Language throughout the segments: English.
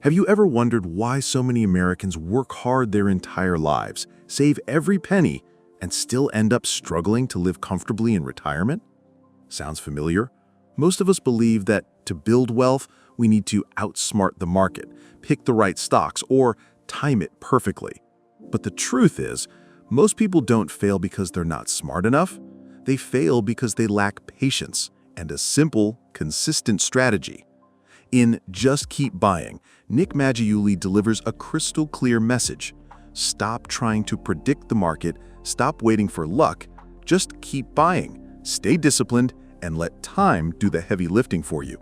Have you ever wondered why so many Americans work hard their entire lives, save every penny, and still end up struggling to live comfortably in retirement? Sounds familiar? Most of us believe that to build wealth, we need to outsmart the market, pick the right stocks, or time it perfectly. But the truth is, most people don't fail because they're not smart enough. They fail because they lack patience and a simple, consistent strategy. In Just Keep Buying, Nick Maggiulli delivers a crystal-clear message. Stop trying to predict the market, stop waiting for luck, just keep buying, stay disciplined, and let time do the heavy lifting for you.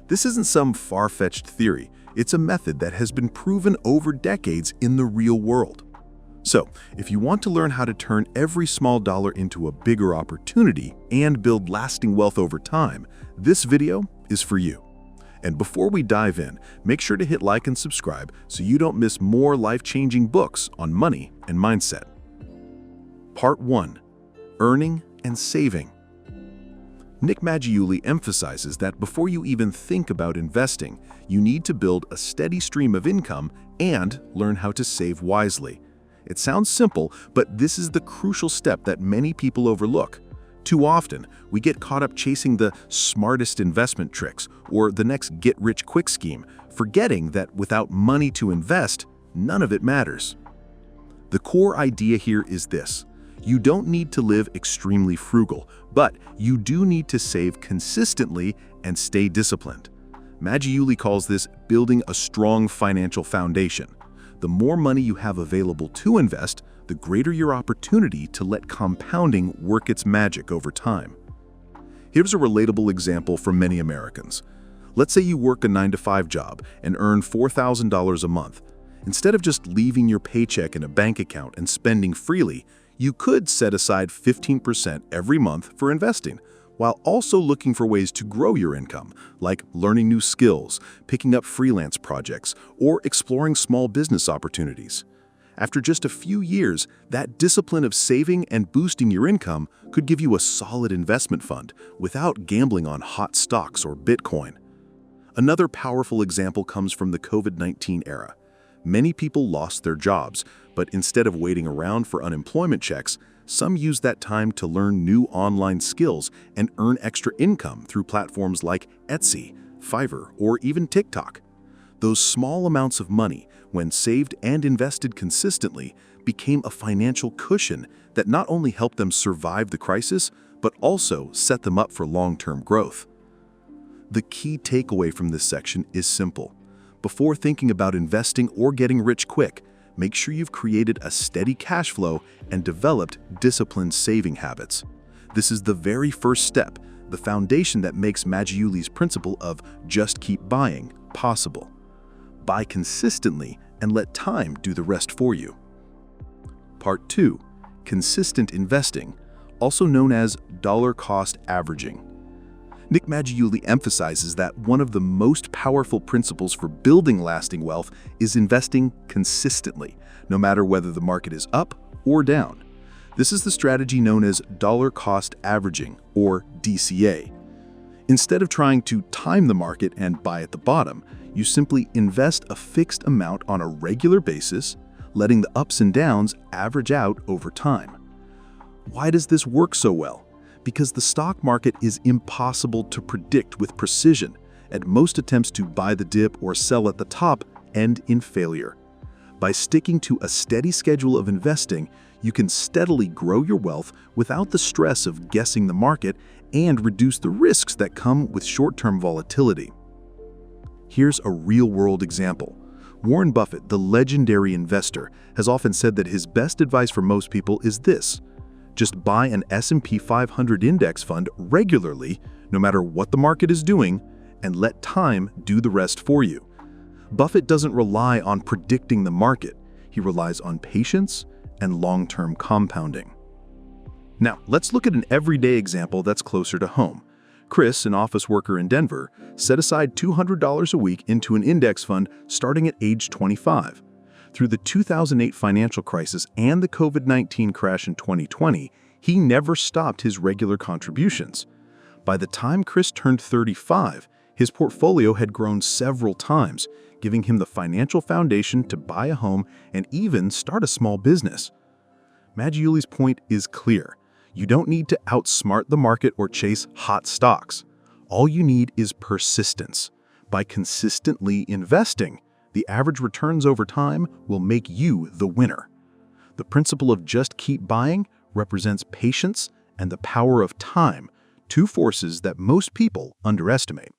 This isn't some far-fetched theory. It's a method that has been proven over decades in the real world. So, if you want to learn how to turn every small dollar into a bigger opportunity and build lasting wealth over time, this video is for you. And before we dive in, make sure to hit like and subscribe so you don't miss more life-changing books on money and mindset. Part 1. Earning and Saving. Nick Maggiulli emphasizes that before you even think about investing, you need to build a steady stream of income and learn how to save wisely. It sounds simple, but this is the crucial step that many people overlook. Too often, we get caught up chasing the smartest investment tricks or the next get-rich-quick scheme, forgetting that without money to invest, none of it matters. The core idea here is this. You don't need to live extremely frugal, but you do need to save consistently and stay disciplined. Maggiulli calls this building a strong financial foundation. The more money you have available to invest, the greater your opportunity to let compounding work its magic over time. Here's a relatable example from many Americans. Let's say you work a 9-to-5 job and earn $4,000 a month. Instead of just leaving your paycheck in a bank account and spending freely, you could set aside 15% every month for investing, while also looking for ways to grow your income, like learning new skills, picking up freelance projects, or exploring small business opportunities. After just a few years, that discipline of saving and boosting your income could give you a solid investment fund without gambling on hot stocks or Bitcoin. Another powerful example comes from the COVID-19 era. Many people lost their jobs, but instead of waiting around for unemployment checks, some used that time to learn new online skills and earn extra income through platforms like Etsy, Fiverr, or even TikTok. Those small amounts of money, when saved and invested consistently, became a financial cushion that not only helped them survive the crisis, but also set them up for long-term growth. The key takeaway from this section is simple. Before thinking about investing or getting rich quick, make sure you've created a steady cash flow and developed disciplined saving habits. This is the very first step, the foundation that makes Maggiulli's principle of just keep buying possible. Buy consistently and let time do the rest for you. Part 2. Consistent investing, also known as dollar-cost averaging. Nick Maggiulli emphasizes that one of the most powerful principles for building lasting wealth is investing consistently, no matter whether the market is up or down. This is the strategy known as dollar-cost averaging, or DCA. Instead of trying to time the market and buy at the bottom, you simply invest a fixed amount on a regular basis, letting the ups and downs average out over time. Why does this work so well? Because the stock market is impossible to predict with precision, and most attempts to buy the dip or sell at the top end in failure. By sticking to a steady schedule of investing, you can steadily grow your wealth without the stress of guessing the market and reduce the risks that come with short-term volatility. Here's a real-world example. Warren Buffett, the legendary investor, has often said that his best advice for most people is this: just buy an S&P 500 index fund regularly, no matter what the market is doing, and let time do the rest for you. Buffett doesn't rely on predicting the market. He relies on patience and long-term compounding. Now, let's look at an everyday example that's closer to home. Chris, an office worker in Denver, set aside $200 a week into an index fund starting at age 25. Through the 2008 financial crisis and the COVID-19 crash in 2020, he never stopped his regular contributions. By the time Chris turned 35, His portfolio had grown several times, giving him the financial foundation to buy a home and even start a small business. Maggiulli's point is clear. You don't need to outsmart the market or chase hot stocks. All you need is persistence. By consistently investing, the average returns over time will make you the winner. The principle of just keep buying represents patience and the power of time, two forces that most people underestimate.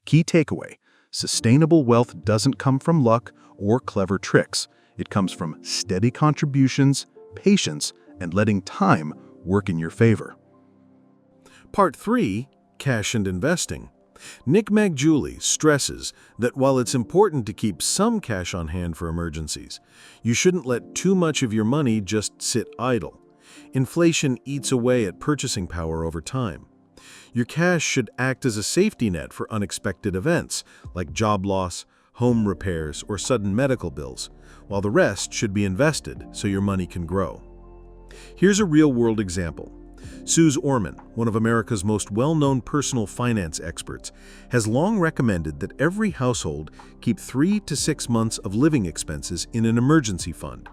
Key takeaway: sustainable wealth doesn't come from luck or clever tricks. It comes from steady contributions, patience, and letting time work in your favor. Part 3: Cash and Investing. Nick Maggiulli stresses that while it's important to keep some cash on hand for emergencies, you shouldn't let too much of your money just sit idle. Inflation eats away at purchasing power over time. Your cash should act as a safety net for unexpected events like job loss, home repairs, or sudden medical bills, while the rest should be invested so your money can grow. Here's a real-world example. Suze Orman, one of America's most well-known personal finance experts, has long recommended that every household keep 3 to 6 months of living expenses in an emergency fund.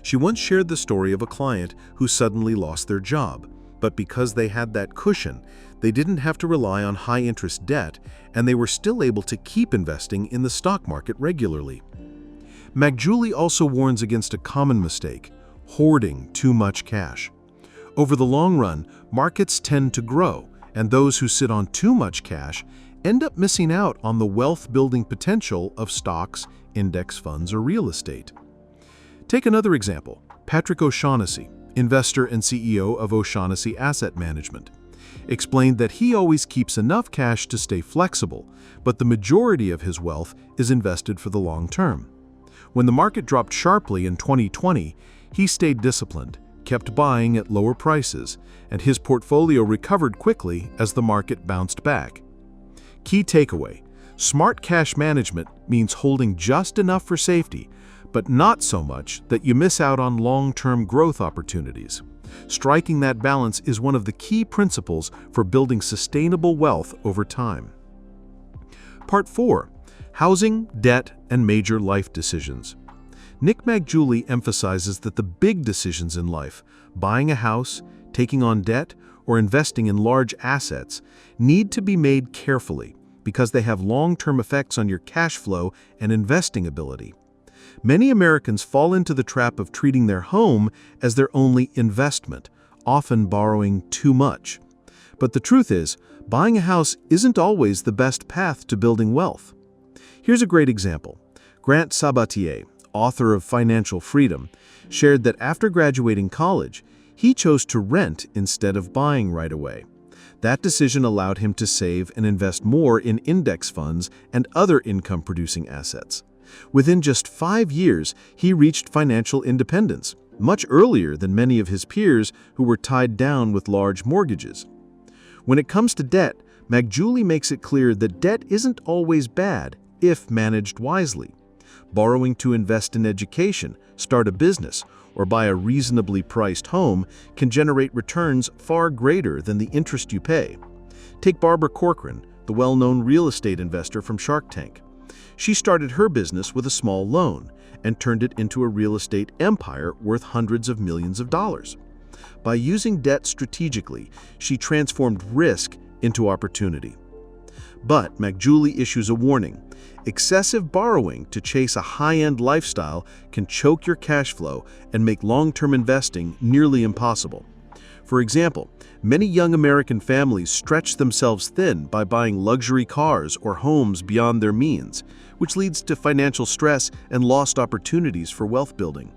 She once shared the story of a client who suddenly lost their job, but because they had that cushion, they didn't have to rely on high-interest debt, and they were still able to keep investing in the stock market regularly. Maggiulli also warns against a common mistake: hoarding too much cash. Over the long run, markets tend to grow, and those who sit on too much cash end up missing out on the wealth-building potential of stocks, index funds, or real estate. Take another example: Patrick O'Shaughnessy, investor and CEO of O'Shaughnessy Asset Management, explained that he always keeps enough cash to stay flexible, but the majority of his wealth is invested for the long term. When the market dropped sharply in 2020, he stayed disciplined, kept buying at lower prices, and his portfolio recovered quickly as the market bounced back. Key takeaway: smart cash management means holding just enough for safety, but not so much that you miss out on long-term growth opportunities. Striking that balance is one of the key principles for building sustainable wealth over time. Part 4: Housing, Debt, and Major Life Decisions. Nick Maggiulli emphasizes that the big decisions in life, buying a house, taking on debt, or investing in large assets, need to be made carefully because they have long-term effects on your cash flow and investing ability. Many Americans fall into the trap of treating their home as their only investment, often borrowing too much. But the truth is, buying a house isn't always the best path to building wealth. Here's a great example. Grant Sabatier, author of Financial Freedom, shared that after graduating college, he chose to rent instead of buying right away. That decision allowed him to save and invest more in index funds and other income-producing assets. Within just 5 years, he reached financial independence, much earlier than many of his peers who were tied down with large mortgages. When it comes to debt, Maggiulli makes it clear that debt isn't always bad if managed wisely. Borrowing to invest in education, start a business, or buy a reasonably priced home can generate returns far greater than the interest you pay. Take Barbara Corcoran, the well-known real estate investor from Shark Tank. She started her business with a small loan and turned it into a real estate empire worth hundreds of millions of dollars. By using debt strategically, she transformed risk into opportunity. But Maggiulli issues a warning. Excessive borrowing to chase a high-end lifestyle can choke your cash flow and make long-term investing nearly impossible. For example, many young American families stretch themselves thin by buying luxury cars or homes beyond their means, which leads to financial stress and lost opportunities for wealth building.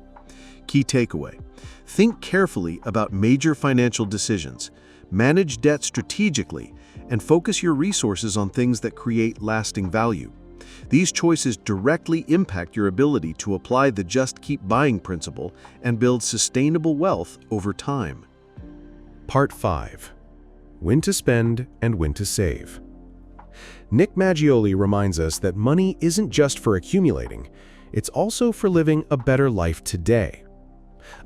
Key takeaway: think carefully about major financial decisions, manage debt strategically, and focus your resources on things that create lasting value. These choices directly impact your ability to apply the just keep buying principle and build sustainable wealth over time. Part 5: When to Spend and When to Save. Nick Maggiulli reminds us that money isn't just for accumulating, it's also for living a better life today.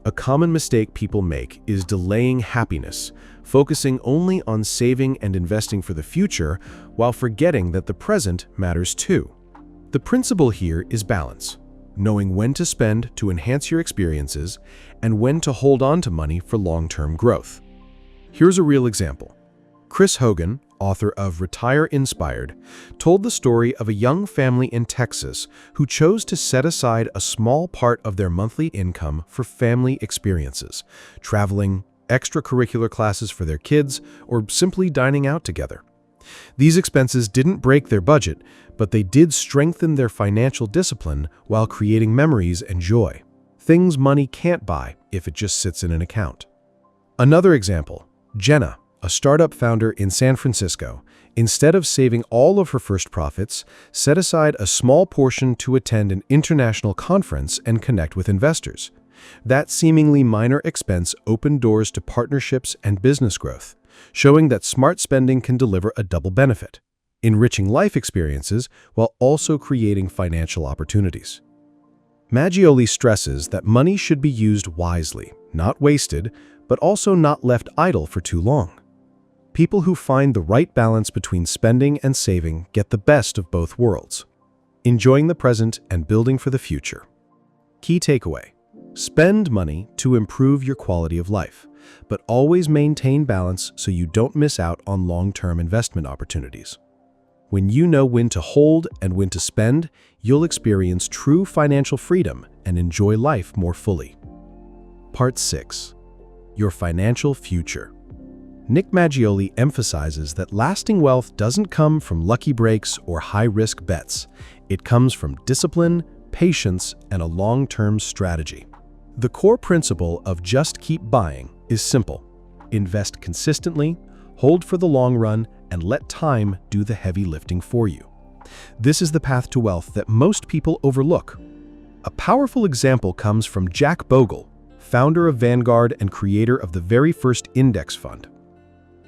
A common mistake people make is delaying happiness, focusing only on saving and investing for the future while forgetting that the present matters too. The principle here is balance, knowing when to spend to enhance your experiences and when to hold on to money for long-term growth. Here's a real example. Chris Hogan, author of Retire Inspired, told the story of a young family in Texas who chose to set aside a small part of their monthly income for family experiences, traveling, extracurricular classes for their kids, or simply dining out together. These expenses didn't break their budget, but they did strengthen their financial discipline while creating memories and joy, things money can't buy if it just sits in an account. Another example, Jenna, a startup founder in San Francisco, instead of saving all of her first profits, set aside a small portion to attend an international conference and connect with investors. That seemingly minor expense opened doors to partnerships and business growth, showing that smart spending can deliver a double benefit, enriching life experiences while also creating financial opportunities. Maggiulli stresses that money should be used wisely, not wasted, but also not left idle for too long. People who find the right balance between spending and saving get the best of both worlds, enjoying the present and building for the future. Key takeaway: spend money to improve your quality of life, but always maintain balance so you don't miss out on long-term investment opportunities. When you know when to hold and when to spend, you'll experience true financial freedom and enjoy life more fully. Part 6. Your financial future. Nick Maggiulli emphasizes that lasting wealth doesn't come from lucky breaks or high-risk bets. It comes from discipline, patience, and a long-term strategy. The core principle of just keep buying is simple. Invest consistently, hold for the long run, and let time do the heavy lifting for you. This is the path to wealth that most people overlook. A powerful example comes from Jack Bogle, founder of Vanguard and creator of the very first index fund.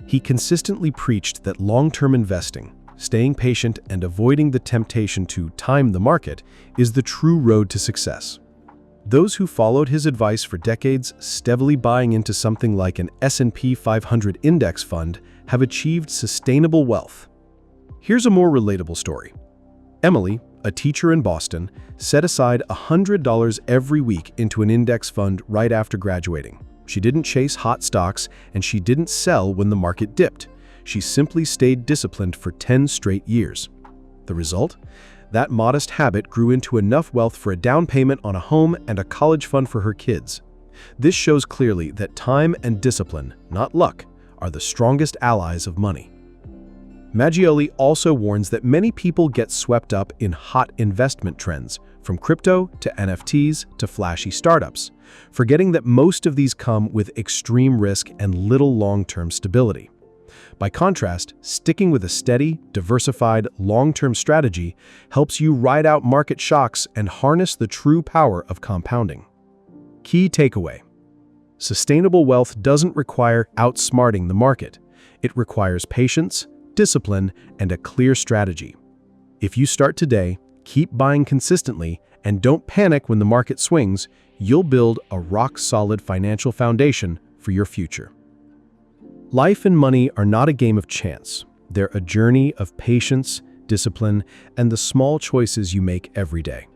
He consistently preached that long-term investing, staying patient, and avoiding the temptation to time the market is the true road to success. Those who followed his advice for decades, steadily buying into something like an S&P 500 index fund, have achieved sustainable wealth. Here's a more relatable story. Emily, a teacher in Boston, set aside $100 every week into an index fund right after graduating. She didn't chase hot stocks, and she didn't sell when the market dipped. She simply stayed disciplined for 10 straight years. The result? That modest habit grew into enough wealth for a down payment on a home and a college fund for her kids. This shows clearly that time and discipline, not luck, are the strongest allies of money. Maggiulli also warns that many people get swept up in hot investment trends, from crypto to NFTs to flashy startups, forgetting that most of these come with extreme risk and little long-term stability. By contrast, sticking with a steady, diversified, long-term strategy helps you ride out market shocks and harness the true power of compounding. Key takeaway: sustainable wealth doesn't require outsmarting the market. It requires patience, discipline, and a clear strategy. If you start today, keep buying consistently, and don't panic when the market swings, you'll build a rock-solid financial foundation for your future. Life and money are not a game of chance. They're a journey of patience, discipline, and the small choices you make every day.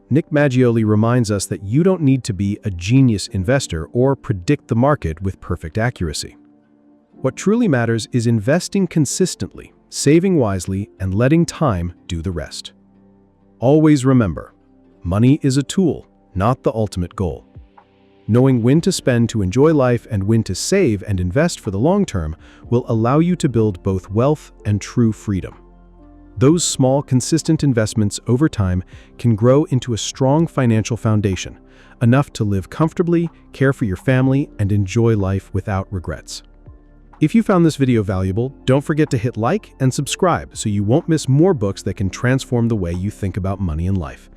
Nick Maggiulli reminds us that you don't need to be a genius investor or predict the market with perfect accuracy. What truly matters is investing consistently, saving wisely, and letting time do the rest. Always remember, money is a tool, not the ultimate goal. Knowing when to spend to enjoy life and when to save and invest for the long term will allow you to build both wealth and true freedom. Those small, consistent investments over time can grow into a strong financial foundation, enough to live comfortably, care for your family, and enjoy life without regrets. If you found this video valuable, don't forget to hit like and subscribe so you won't miss more books that can transform the way you think about money and life.